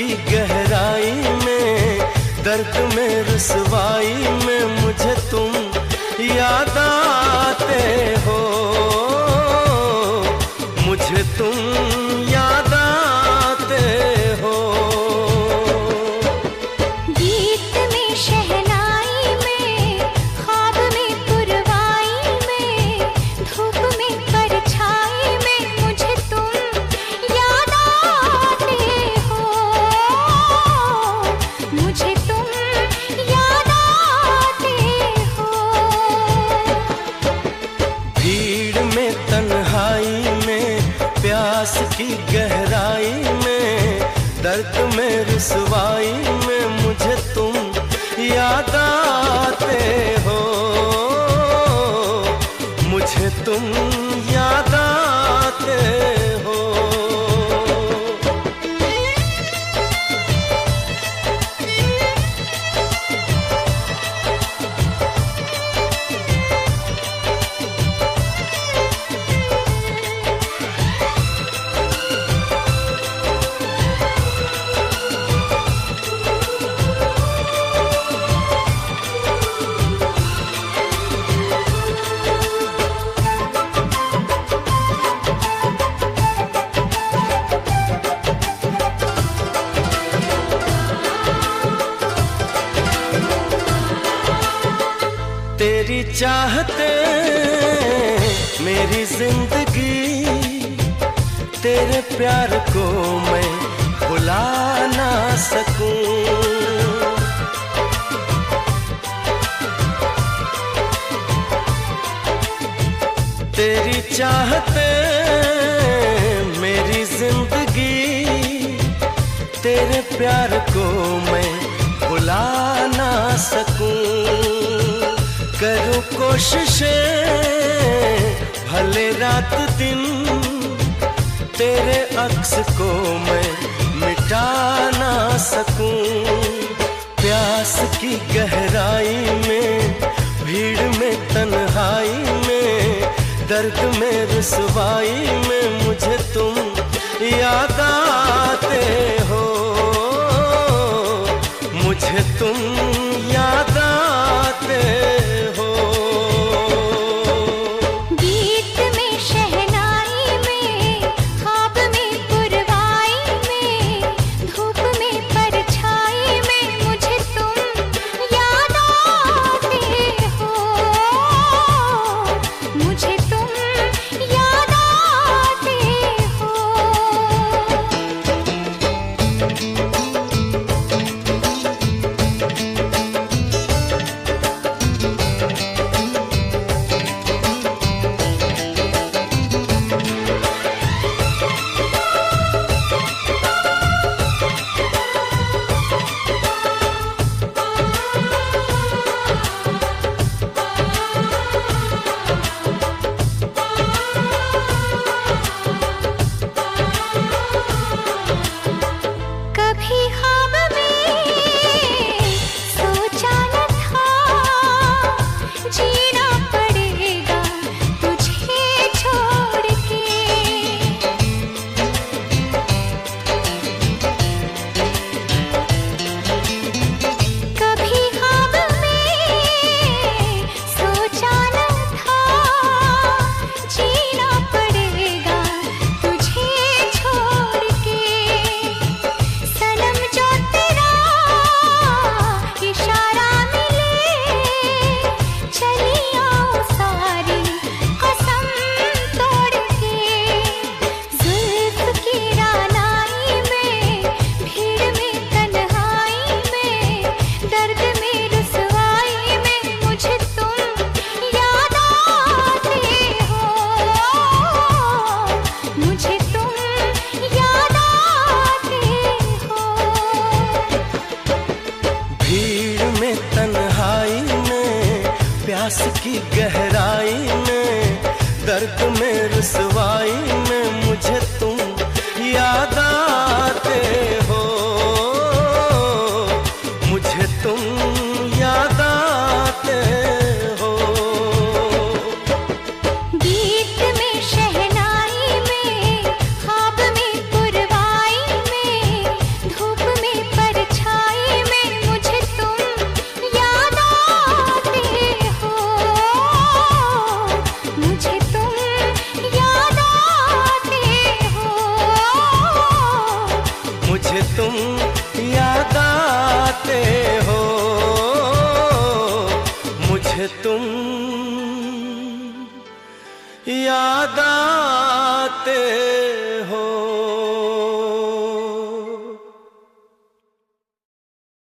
की गहराई में, दर्द में रुसवाई में मुझे तुम याद आते हो, मुझे तुम याद आते हो। गीत में शहनाई में, ख्वाब में पुरवाई में, धूप में परछाई में मुझे तुम याद आते हो, मुझे तुम याद आते हो। भीड़ में तन्हाई में, प्यास की गहराई में, दर्द में रुसवाई में मुझे तुम याद आते हो, मुझे तुम याद आते हो। तेरी चाहते मेरी जिंदगी, तेरे प्यार को मैं भुला ना सकूं। तेरी चाहते मेरी जिंदगी, तेरे प्यार को मैं भुला ना सकूं। करूं कोशिशें भले रात दिन, तेरे अक्स को मैं मिटा ना सकूं। प्यास की गहराई में, भीड़ में तन्हाई में, दर्द में रुसवाई में मुझे तुम याद आते हो, मुझे तुम याद आते हो। गीत में शहनाई में, ख्वाब में पुरवाई में, धूप में परछाई में मुझे तुम याद आते हो, मुझे तुम याद आते हो। कभी ख्वाब में सोचा न था, जीना पड़ेगा तुझे छोड़ के। कभी ख्वाब में सोचा न था, जीना पड़ेगा तुझे छोड़ के। सनम जो तेरा इशारा मिले, चली आओ सारी कसम तोड़ के। जुल्फ की रानाई में, भीड़ में तन्हाई में, दर्द में रुसवाई में मुझे तुम याद आते हो, मुझे तुम याद आते हो। भीड़ में तन्हाई में, प्यास की गहराई में, दर्द में रुसवाई में मुझे तुम याद आते हो, मुझे तुम याद आते हो। गीत में शहनाई में, ख्वाब में पुरवाई में, धूप आते हो, मुझे तुम याद